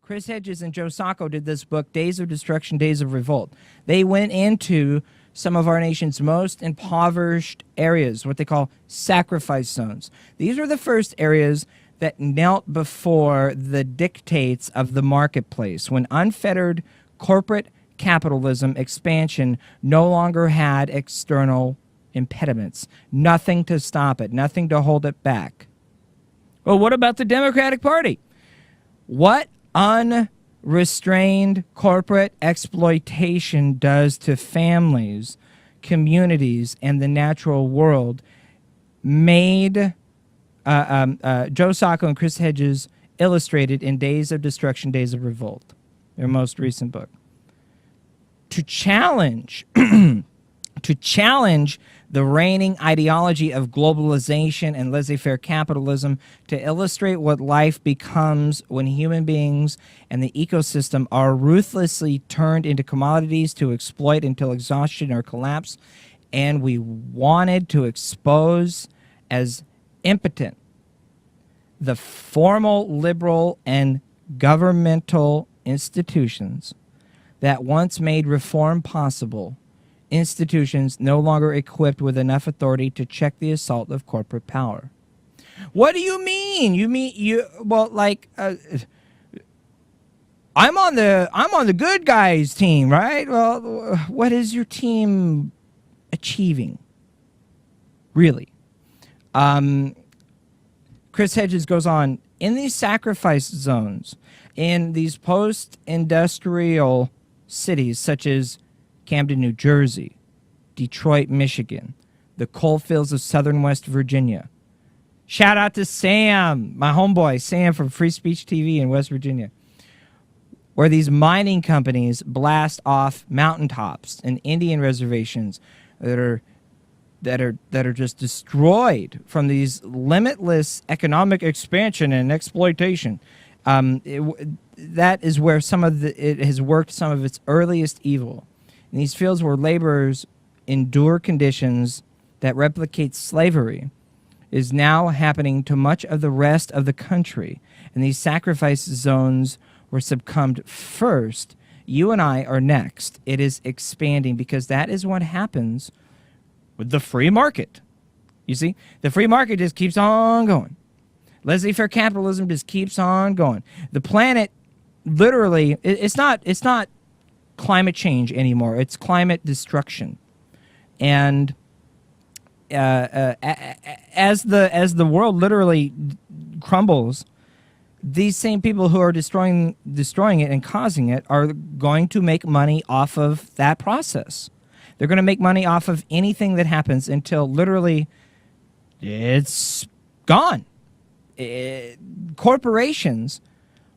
Chris Hedges and Joe Sacco did this book, Days of Destruction, Days of Revolt. They went into some of our nation's most impoverished areas, what they call sacrifice zones. These are the first areas that knelt before the dictates of the marketplace, when unfettered corporate capitalism expansion no longer had external impediments, nothing to stop it, nothing to hold it back. Well, what about the Democratic Party? What unrestrained corporate exploitation does to families, communities, and the natural world made Joe Sacco and Chris Hedges illustrated in Days of Destruction, Days of Revolt, their most recent book. To challenge the reigning ideology of globalization and laissez-faire capitalism, to illustrate what life becomes when human beings and the ecosystem are ruthlessly turned into commodities to exploit until exhaustion or collapse. And we wanted to expose as impotent the formal liberal and governmental institutions that once made reform possible, institutions no longer equipped with enough authority to check the assault of corporate power. What do you mean? You mean well, like I'm on the good guys team, right? Well, what is your team achieving? Really? Chris Hedges goes on, in these sacrifice zones, in these post-industrial cities such as Camden, New Jersey, Detroit, Michigan, the coal fields of southern West Virginia. Shout out to Sam, my homeboy, Sam from Free Speech TV in West Virginia, where these mining companies blast off mountaintops and Indian reservations that are just destroyed from these limitless economic expansion and exploitation. That is where it has worked some of its earliest evil. In these fields where laborers endure conditions that replicate slavery is now happening to much of the rest of the country. And these sacrifice zones were succumbed first. You and I are next. It is expanding because that is what happens with the free market. You see, the free market just keeps on going. Laissez-faire capitalism just keeps on going. The planet, literally, it's not climate change anymore. It's climate destruction. And as the world literally crumbles, these same people who are destroying it and causing it are going to make money off of that process. They're going to make money off of anything that happens until literally it's gone. Corporations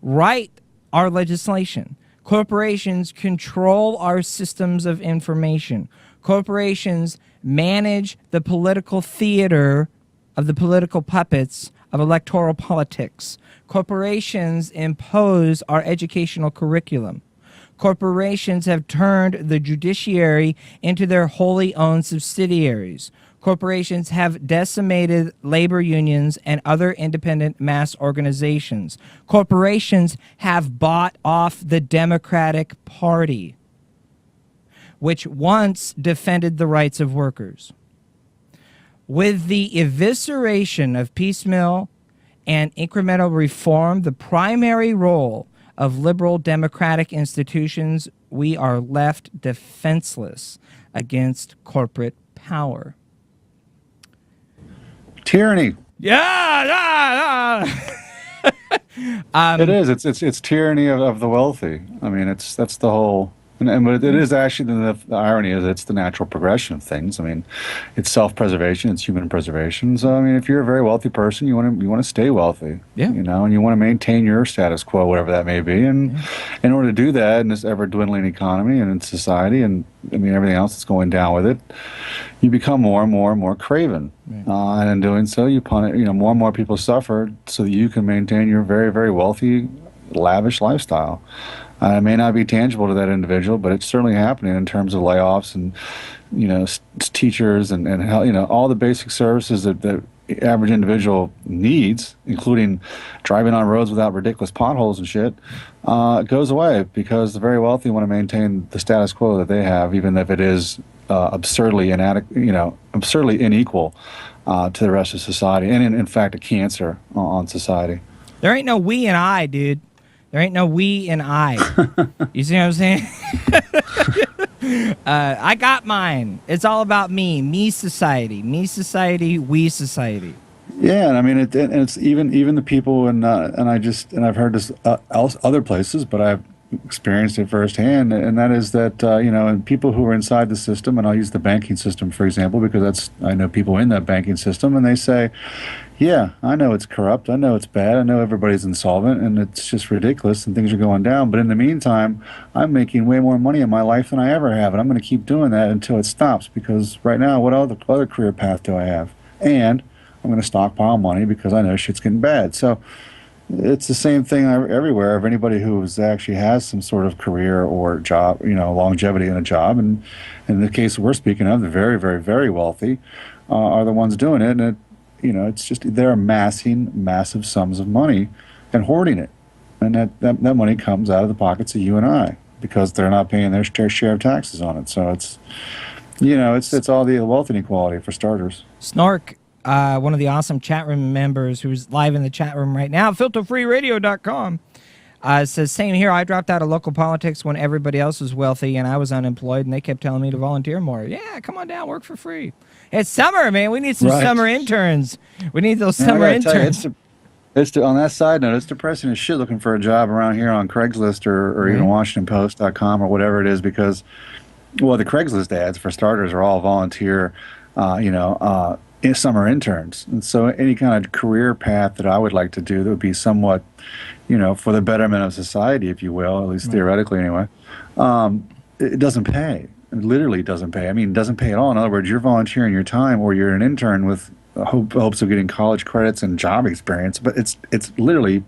write our legislation. Corporations control our systems of information. Corporations manage the political theater of the political puppets of electoral politics. Corporations impose our educational curriculum. Corporations have turned the judiciary into their wholly owned subsidiaries. Corporations have decimated labor unions and other independent mass organizations. Corporations have bought off the Democratic Party, which once defended the rights of workers. With the evisceration of piecemeal and incremental reform, the primary role of liberal democratic institutions, we are left defenseless against corporate power. Tyranny. Yeah. It is. It's tyranny of the wealthy. I mean, that's the whole. But it is actually the irony is it's the natural progression of things. I mean, it's self-preservation, it's human preservation. So I mean, if you're a very wealthy person, you want to stay wealthy, you know, and you want to maintain your status quo, whatever that may be. And in order to do that in this ever dwindling economy and in society, and I mean everything else that's going down with it, you become more and more craven. And in doing so, you punish. You know, more and more people suffer so that you can maintain your very, very wealthy, lavish lifestyle. It may not be tangible to that individual, but it's certainly happening in terms of layoffs and, you know, teachers and you know, all the basic services that average individual needs, including driving on roads without ridiculous potholes and shit, goes away because the very wealthy want to maintain the status quo that they have, even if it is absurdly absurdly unequal to the rest of society, and in fact, a cancer on society. There ain't no we and I, dude. There ain't no we and I. You see what I'm saying? I got mine. It's all about me. Me society, we society. Yeah, and I mean, it's even the people, and I've heard this other places, but I've experienced it firsthand, and that is that and people who are inside the system, and I'll use the banking system for example, because I know people in that banking system, and they say, yeah, I know it's corrupt, I know it's bad, I know everybody's insolvent, and it's just ridiculous, and things are going down. But in the meantime, I'm making way more money in my life than I ever have, and I'm going to keep doing that until it stops. Because right now, what other career path do I have? And I'm going to stockpile money because I know shit's getting bad. So it's the same thing everywhere of anybody who actually has some sort of career or job, longevity in a job. And in the case we're speaking of, the very, very, very wealthy are the ones doing it. And it's just they're amassing massive sums of money and hoarding it. And that money comes out of the pockets of you and I because they're not paying their share of taxes on it. So it's all the wealth inequality for starters. Snark, one of the awesome chat room members who's live in the chat room right now, filterfreeradio.com, says, same here. I dropped out of local politics when everybody else was wealthy and I was unemployed, and they kept telling me to volunteer more. Yeah, come on down, work for free. It's summer, man. We need some summer interns. We need those summer interns. On that side note, it's depressing as shit looking for a job around here on Craigslist or even WashingtonPost.com or whatever it is, because, well, the Craigslist ads, for starters, are all volunteer, summer interns. And so any kind of career path that I would like to do that would be somewhat, for the betterment of society, if you will, at least theoretically anyway, it doesn't pay. It literally doesn't pay. I mean, it doesn't pay at all. In other words, you're volunteering your time, or you're an intern with hopes of getting college credits and job experience, but it's literally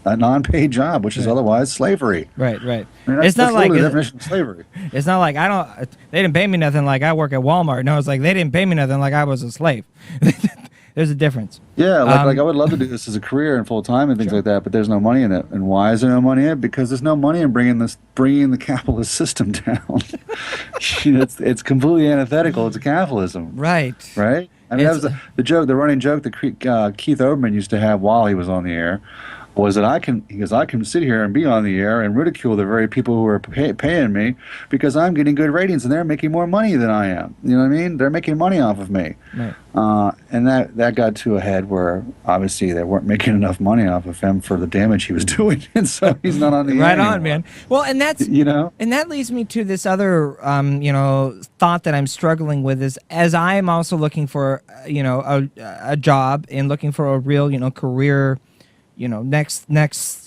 a non-paid job, which is otherwise slavery. Right. I mean, it's not like the definition of slavery. It's not like they didn't pay me nothing like I work at Walmart. No, it's like they didn't pay me nothing like I was a slave. There's a difference. Yeah, like I would love to do this as a career and full time and things like that, but there's no money in it. And why is there no money in it? Because there's no money in bringing the capitalist system down. It's completely antithetical to capitalism. Right. I mean, that was the running joke that Keith Olbermann used to have while he was on the air. Was that I can sit here and be on the air and ridicule the very people who are paying me because I'm getting good ratings and they're making more money than I am. You know what I mean? They're making money off of me. Right. And that got to a head where obviously they weren't making enough money off of him for the damage he was doing, and so he's not on the air right anymore. On, man. Well, and that's and that leads me to this other thought that I'm struggling with is, as I am also looking for a job and looking for a real career. Next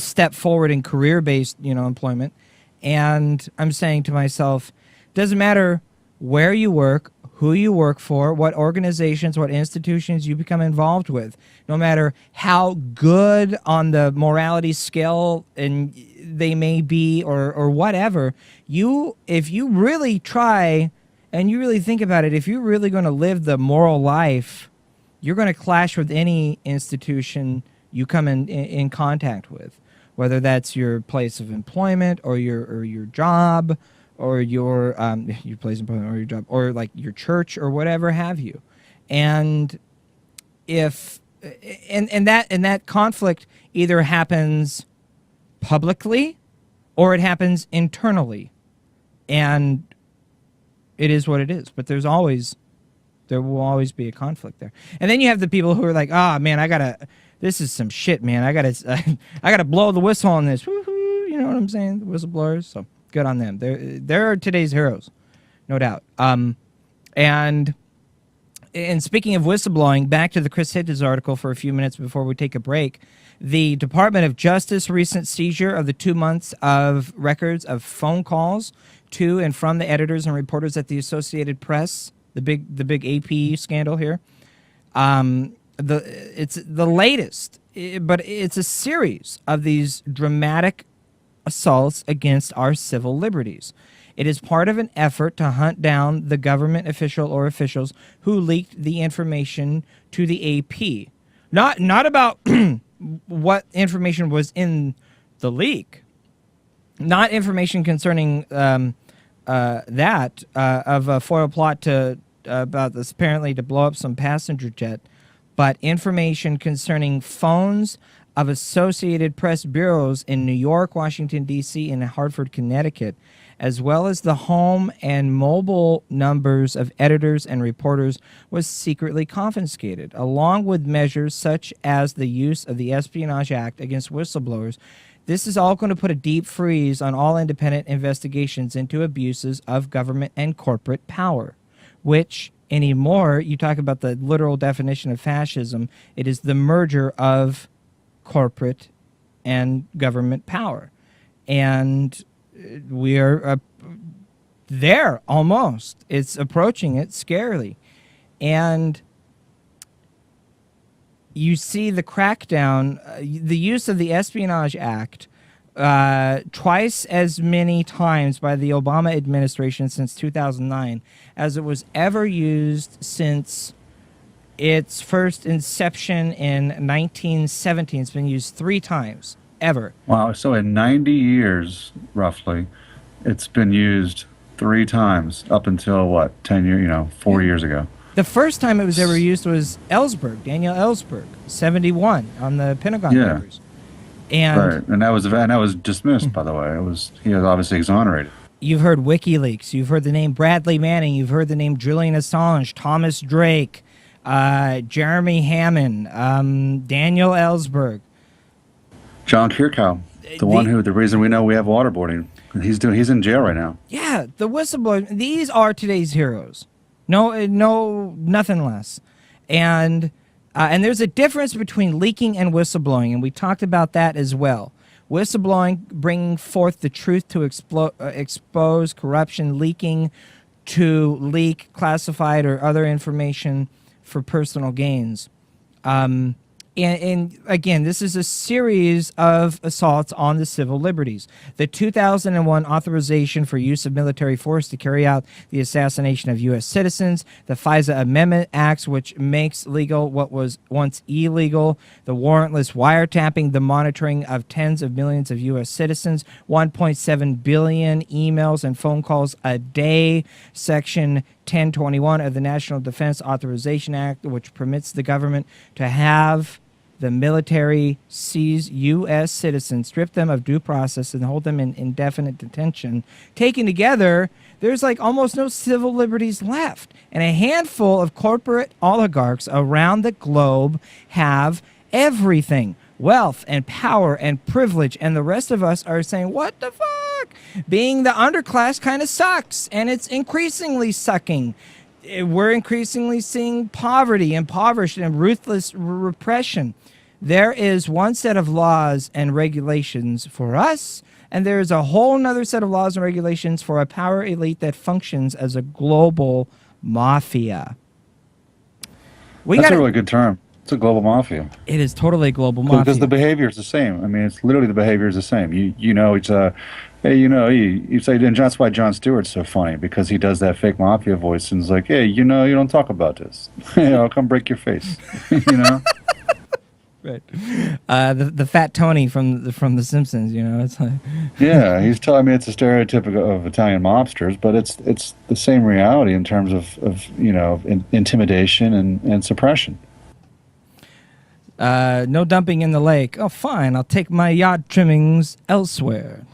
step forward in career-based, employment. And I'm saying to myself, doesn't matter where you work, who you work for, what organizations, what institutions you become involved with, no matter how good on the morality scale and they may be or whatever, if you really try and you really think about it, if you're really going to live the moral life, you're going to clash with any institution you come in contact with, whether that's your place of employment or your job or your place of employment or your job or like your church or whatever have you. And if that conflict either happens publicly or it happens internally, and it is what it is. But there will always be a conflict there. And then you have the people who are like, man, this is some shit, man. I gotta blow the whistle on this. Woo-hoo, you know what I'm saying? The whistleblowers. So good on them. They're today's heroes, no doubt. And speaking of whistleblowing, back to the Chris Hedges article for a few minutes before we take a break. The Department of Justice recent seizure of the 2 months of records of phone calls to and from the editors and reporters at the Associated Press, the big AP scandal here. It's the latest, but it's a series of these dramatic assaults against our civil liberties. It is part of an effort to hunt down the government official or officials who leaked the information to the AP. Not about what information was in the leak. Not information concerning that of a foil plot to about this apparently to blow up some passenger jet, but information concerning phones of Associated Press bureaus in New York, Washington, D.C., and Hartford, Connecticut, as well as the home and mobile numbers of editors and reporters, was secretly confiscated, along with measures such as the use of the Espionage Act against whistleblowers. This is all going to put a deep freeze on all independent investigations into abuses of government and corporate power, which anymore, you talk about the literal definition of fascism, it is the merger of corporate and government power. And we are there almost. It's approaching it scarily. And you see the crackdown, the use of the Espionage Act twice as many times by the Obama administration since 2009 as it was ever used since its first inception in 1917. It's been used 3 times, ever. Wow. So in 90 years, roughly, it's been used 3 times up until, what, 10 years, 4 years ago. The first time it was ever used was Ellsberg, Daniel Ellsberg, 71, on the Pentagon Papers. And right. And that was dismissed, by the way. He was obviously exonerated. You've heard WikiLeaks. You've heard the name Bradley Manning. You've heard the name Julian Assange, Thomas Drake, Jeremy Hammond, Daniel Ellsberg, John Kirchhoff, the reason we know we have waterboarding. He's in jail right now. Yeah, the whistleblower. These are today's heroes. No, nothing less. And there's a difference between leaking and whistleblowing, and we talked about that as well. Whistleblowing, bringing forth the truth to expose corruption, leaking to leak classified or other information for personal gains. And again, this is a series of assaults on the civil liberties. The 2001 authorization for use of military force to carry out the assassination of U.S. citizens, the FISA Amendment Acts, which makes legal what was once illegal, the warrantless wiretapping, the monitoring of tens of millions of U.S. citizens, 1.7 billion emails and phone calls a day, Section 1021 of the National Defense Authorization Act, which permits the government to have the military seize U.S. citizens, strip them of due process, and hold them in indefinite detention. Taken together, there's like almost no civil liberties left. And a handful of corporate oligarchs around the globe have everything. Wealth and power and privilege. And the rest of us are saying, what the fuck? Being the underclass kind of sucks. And it's increasingly sucking. We're increasingly seeing poverty, impoverished, and ruthless repression. There is one set of laws and regulations for us, and there is a whole other set of laws and regulations for a power elite that functions as a global mafia. That's a really good term. It's a global mafia. It is totally a global mafia. Because the behavior is the same. I mean, it's literally the behavior is the same. Hey, you say, and that's why Jon Stewart's so funny, because he does that fake mafia voice and is like, hey, you don't talk about this. I'll come break your face. Right. The fat Tony from The Simpsons, it's like yeah, he's telling me it's a stereotype of Italian mobsters, but it's the same reality in terms of intimidation and suppression. No dumping in the lake. Oh, fine. I'll take my yacht trimmings elsewhere.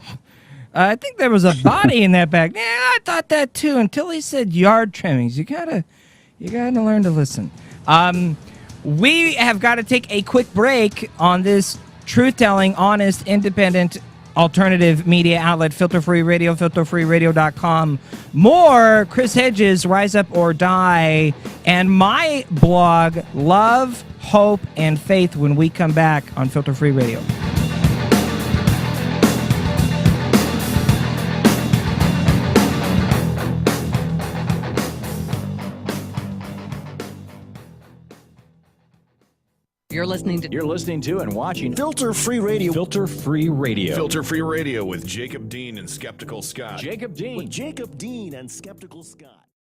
I think there was a body in that bag. Yeah, I thought that too. Until he said yard trimmings. You gotta learn to listen. We have got to take a quick break on this truth-telling, honest, independent, alternative media outlet, Filter-Free Radio, filterfreeradio.com. More Chris Hedges, Rise Up or Die, and my blog, Love, Hope, and Faith, when we come back on Filter-Free Radio. You're listening to and watching Filter Free Radio. Filter Free Radio. Filter Free Radio with Jacob Dean and Skeptical Scott. Jacob Dean. With Jacob Dean and Skeptical Scott.